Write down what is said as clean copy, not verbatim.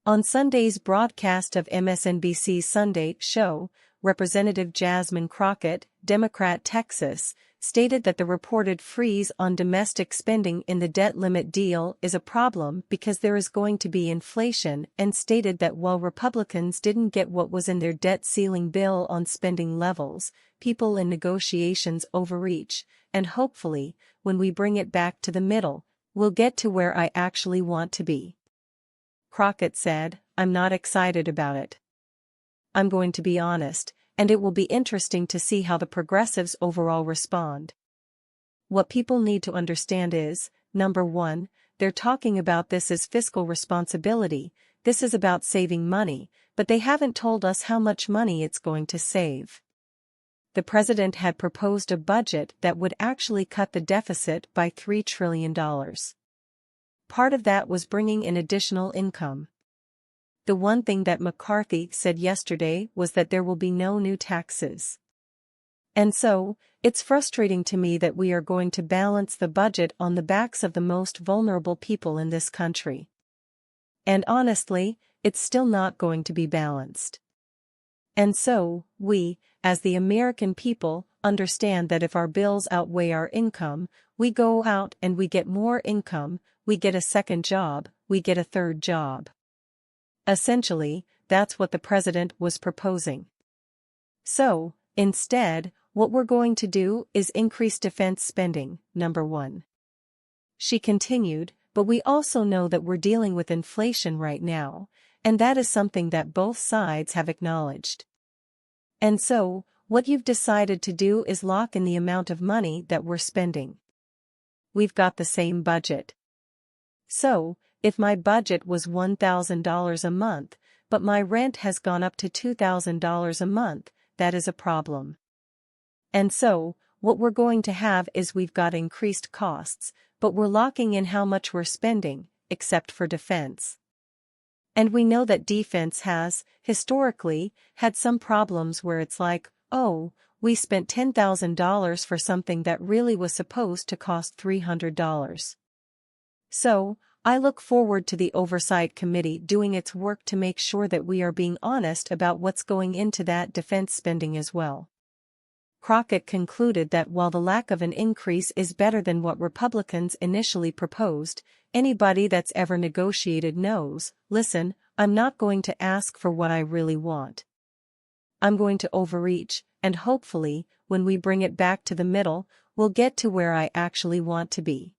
On Sunday's broadcast of MSNBC's Sunday show, Representative Jasmine Crockett, Democrat Texas, stated that the reported freeze on domestic spending in the debt limit deal is a problem because there is going to be inflation, and stated that while Republicans didn't get what was in their debt ceiling bill on spending levels, people in negotiations overreach, and hopefully, when we bring it back to the middle, we'll get to where I actually want to be. Crockett said, "I'm not excited about it. I'm going to be honest, and it will be interesting to see how the progressives overall respond. What people need to understand is, number one, they're talking about this as fiscal responsibility, this is about saving money, but they haven't told us how much money it's going to save. The president had proposed a budget that would actually cut the deficit by $3 trillion. Part of that was bringing in additional income. The one thing that McCarthy said yesterday was that there will be no new taxes. And so, it's frustrating to me that we are going to balance the budget on the backs of the most vulnerable people in this country. And honestly, it's still not going to be balanced. And so, we, as the American people, understand that if our bills outweigh our income, we go out and we get more income, we get a second job, we get a third job. Essentially, that's what the president was proposing. So, instead, what we're going to do is increase defense spending, number one. She continued, but we also know that we're dealing with inflation right now, and that is something that both sides have acknowledged. And so, what you've decided to do is lock in the amount of money that we're spending. We've got the same budget. So, if my budget was $1,000 a month, but my rent has gone up to $2,000 a month, that is a problem. And so, what we're going to have is we've got increased costs, but we're locking in how much we're spending, except for defense. And we know that defense has, historically, had some problems where it's like, oh, we spent $10,000 for something that really was supposed to cost $300. So, I look forward to the Oversight Committee doing its work to make sure that we are being honest about what's going into that defense spending as well. Crockett concluded that while the lack of an increase is better than what Republicans initially proposed, anybody that's ever negotiated knows, listen, I'm not going to ask for what I really want. I'm going to overreach, and hopefully, when we bring it back to the middle, we'll get to where I actually want to be.